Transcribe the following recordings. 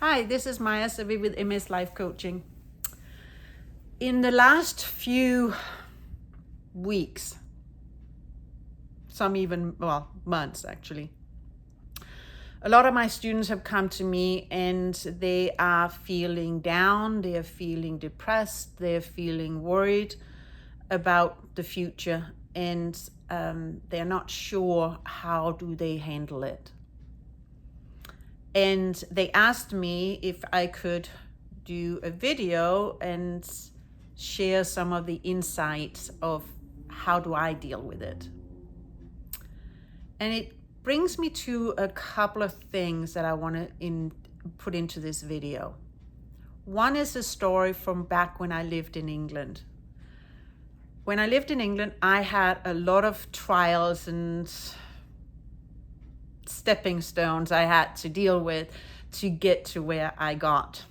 Hi, this is Maja with MS Life Coaching. In the last few weeks, months actually, a lot of my students have come to me and they are feeling down, they are feeling depressed, they're feeling worried about the future, and they're not sure how do they handle it. And they asked me if I could do a video and share some of the insights of how do I deal with it. And it brings me to a couple of things that I want to put into this video. One is a story from back when I lived in England. When I lived in England, I had a lot of trials and stepping stones I had to deal with to get to where I got.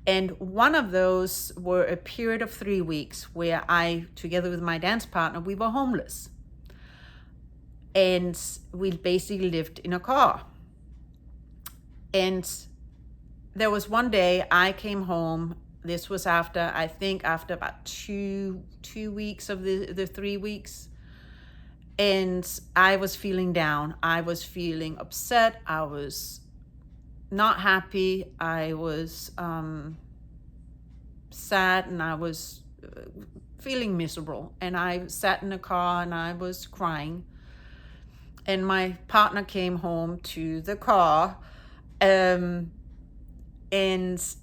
And one of those were a period of 3 weeks where I, together with my dance partner, we were homeless. And we basically lived in a car. And there was one day I came home. This was after about two weeks of the 3 weeks. And I was feeling down. I was feeling upset. I was not happy. I was sad, and I was feeling miserable. And I sat in the car and I was crying. And my partner came home to the car, and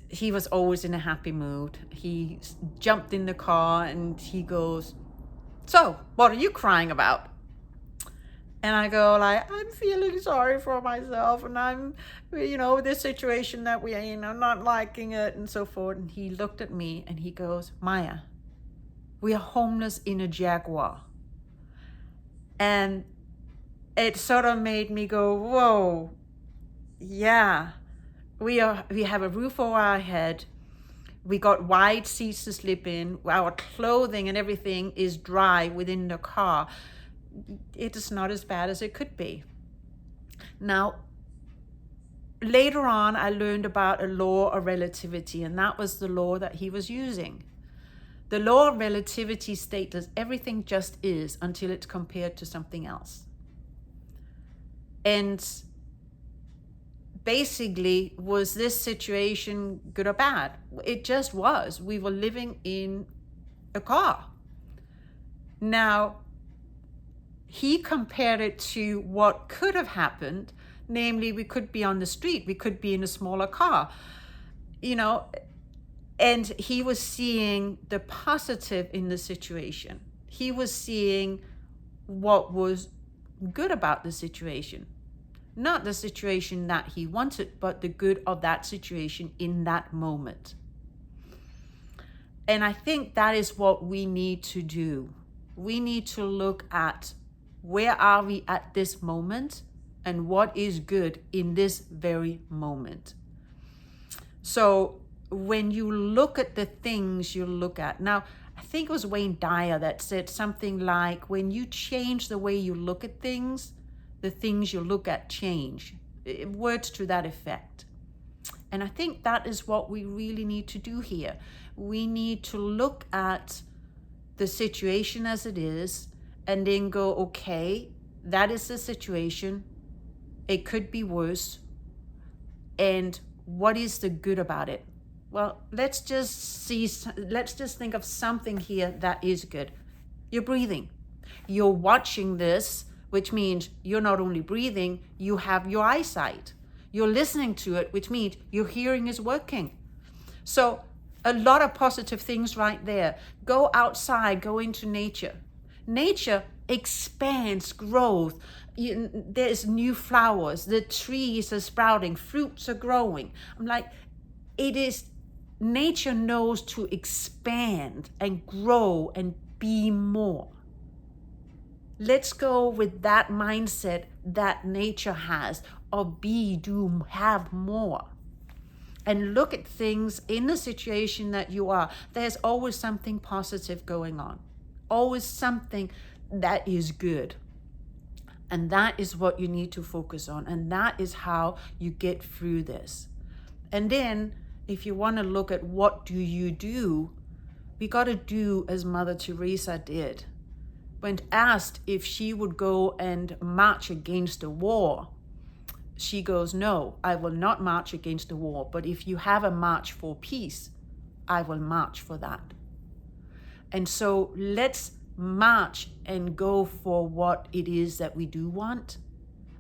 he was always in a happy mood. He jumped in the car and he goes, "So, what are you crying about?" And I go I'm feeling sorry for myself, and I'm, this situation that we're in, I'm not liking it and so forth. And he looked at me and he goes, "Maja, we are homeless in a Jaguar." And it sort of made me go, whoa, yeah, we have a roof over our head. We got wide seats to sleep in. Our clothing and everything is dry within the car. It is not as bad as it could be. Now, later on, I learned about a law of relativity, and that was the law that he was using. The law of relativity states that everything just is until it's compared to something else. And basically, was this situation good or bad? It just was. We were living in a car. Now, he compared it to what could have happened, namely, we could be on the street, we could be in a smaller car, and he was seeing the positive in the situation. He was seeing what was good about the situation. Not the situation that he wanted, but the good of that situation in that moment. And I think that is what we need to do. We need to look at where are we at this moment and what is good in this very moment. So when you look at the things you look at, now I think it was Wayne Dyer that said something like, when you change the way you look at things, the things you look at change. Words to that effect. And I think that is what we really need to do here. We need to look at the situation as it is and then go, okay, that is the situation. It could be worse. And what is the good about it? Well, let's just think of something here that is good. You're breathing. You're watching this, which means you're not only breathing, you have your eyesight. You're listening to it, which means your hearing is working. So a lot of positive things right there. Go outside, go into nature. Nature expands, growth. There's new flowers. The trees are sprouting. Fruits are growing. I'm like, nature knows to expand and grow and be more. Let's go with that mindset that nature has of be, do, have more. And look at things in the situation that you are. There's always something positive going on. Always something that is good. And that is what you need to focus on. And that is how you get through this. And then if you want to look at what do you do, we got to do as Mother Teresa did. When asked if she would go and march against the war, she goes, no, I will not march against the war. But if you have a march for peace, I will march for that. And so let's march and go for what it is that we do want,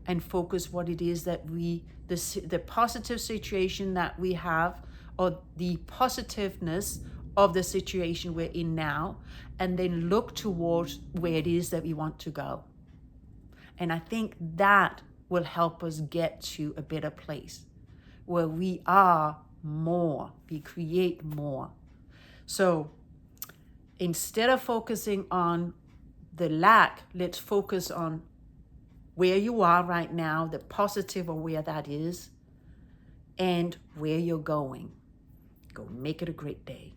and focus what it is that the positive situation that we have, or the positiveness of the situation we're in now, and then look towards where it is that we want to go. And I think that will help us get to a better place where we are more, we create more. So instead of focusing on the lack, let's focus on where you are right now, the positive of where that is, and where you're going. Go make it a great day.